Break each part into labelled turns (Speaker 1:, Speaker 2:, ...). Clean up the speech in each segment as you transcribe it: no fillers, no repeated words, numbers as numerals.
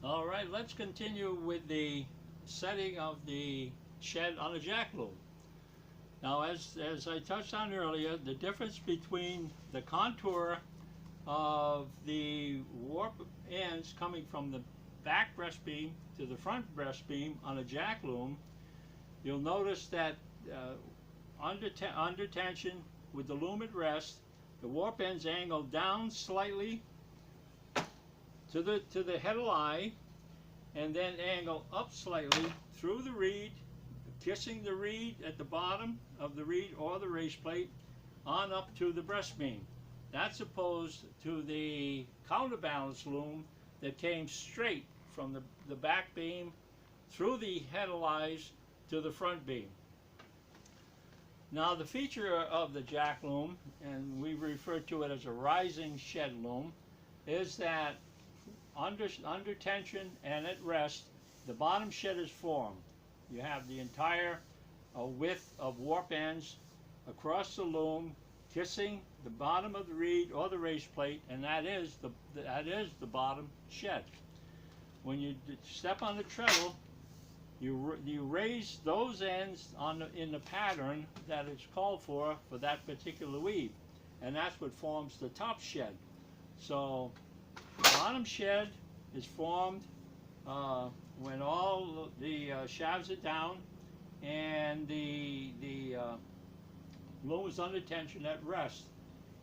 Speaker 1: All right, let's continue with the setting of the shed on a jack loom. Now, as I touched on earlier, the difference between the contour of the warp ends coming from the back breast beam to the front breast beam on a jack loom, you'll notice that under tension with the loom at rest, the warp ends angle down slightly to the head of eye, and then angle up slightly through the reed, kissing the reed at the bottom of the reed or the race plate on up to the breast beam. That's opposed to the counterbalance loom that came straight from the back beam through the head of eyes to the front beam. Now, the feature of the jack loom, and we refer to it as a rising shed loom, is that under tension and at rest, the bottom shed is formed. You have the entire width of warp ends across the loom, kissing the bottom of the reed or the race plate, and that is the bottom shed. When you step on the treadle, you raise those ends in the pattern that is called for that particular weave, and that's what forms the top shed. So the bottom shed is formed when all the shafts are down and the loom is under tension at rest,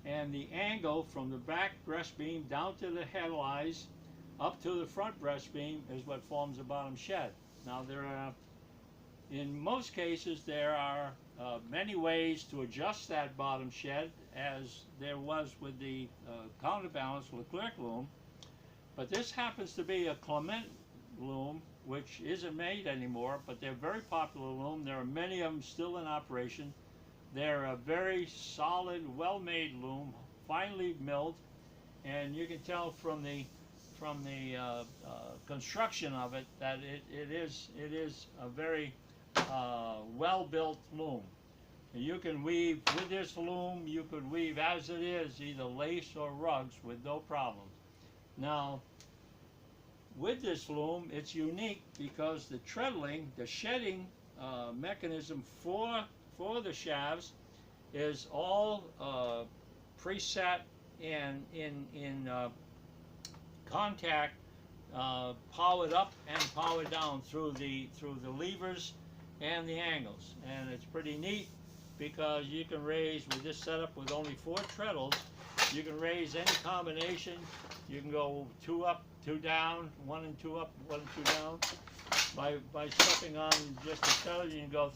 Speaker 1: and the angle from the back breast beam down to the head eyes up to the front breast beam is what forms the bottom shed. Now, in most cases, there are many ways to adjust that bottom shed, as there was with the counterbalance Leclerc loom, but this happens to be a Clement loom, which isn't made anymore, but they're a very popular loom. There are many of them still in operation. They're a very solid, well-made loom, finely milled, and you can tell from the construction of it that it is a very well-built loom. You can weave with this loom. You could weave as it is, either lace or rugs, with no problem. Now, with this loom, it's unique because the treadling, the shedding mechanism for the shafts is all preset and in contact, powered up and powered down through the levers and the angles, and it's pretty neat because you can raise, with this setup with only 4 treadles, you can raise any combination. You can go 2 up, 2 down, 1 and 2 up, 1 and 2 down. By stepping on just a treadle, you can go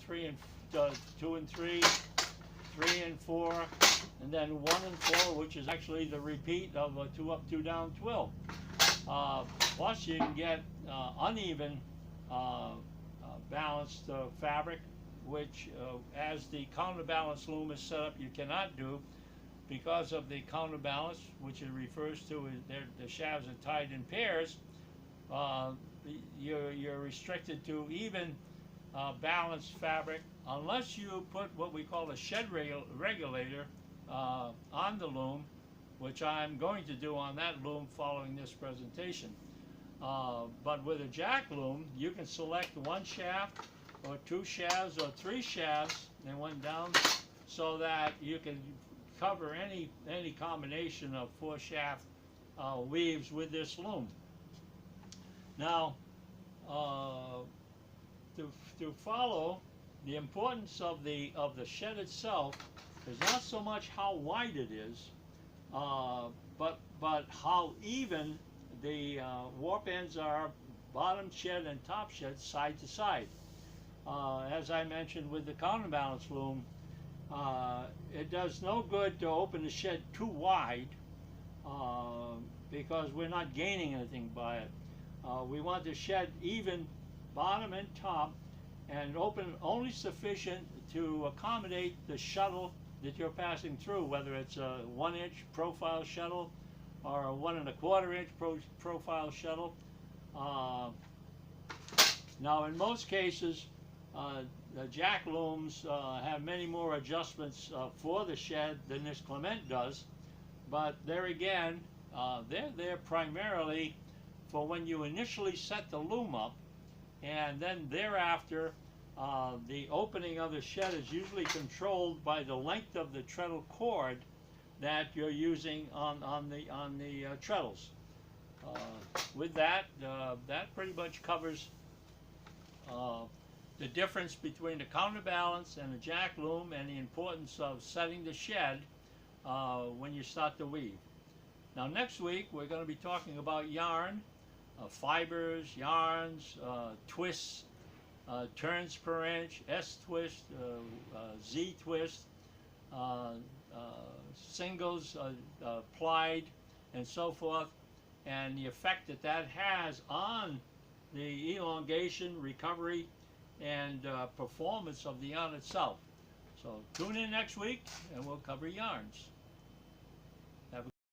Speaker 1: 2 and 3, 3 and 4, and then 1 and 4, which is actually the repeat of a 2 up, 2 down 12. Plus, you can get uneven balanced fabric, which as the counterbalance loom is set up, you cannot do because of the counterbalance, which it refers to as the shafts are tied in pairs. You're restricted to even balanced fabric unless you put what we call a shed regulator on the loom, which I'm going to do on that loom following this presentation. But with a jack loom, you can select 1 shaft or 2 shafts or 3 shafts and 1 down, so that you can cover any combination of 4 shaft weaves with this loom. Now, to follow, the importance of the shed itself is not so much how wide it is, but how even the warp ends are, bottom shed and top shed, side to side. As I mentioned with the counterbalance loom, it does no good to open the shed too wide because we're not gaining anything by it. We want the shed even bottom and top, and open only sufficient to accommodate the shuttle that you're passing through, whether it's a 1-inch profile shuttle or a 1 1/4-inch profile shuttle. Now, in most cases, the jack looms have many more adjustments for the shed than this Clement does, but there again, they're there primarily for when you initially set the loom up, and then thereafter the opening of the shed is usually controlled by the length of the treadle cord that you're using on the treadles. With that, that pretty much covers the difference between the counterbalance and the jack loom, and the importance of setting the shed when you start to weave. Now next week we're going to be talking about yarn, fibers, yarns, twists, turns per inch, S twist, Z twist, singles, plied, and so forth, and the effect that that has on the elongation, recovery, and performance of the yarn itself. So tune in next week and we'll cover yarns.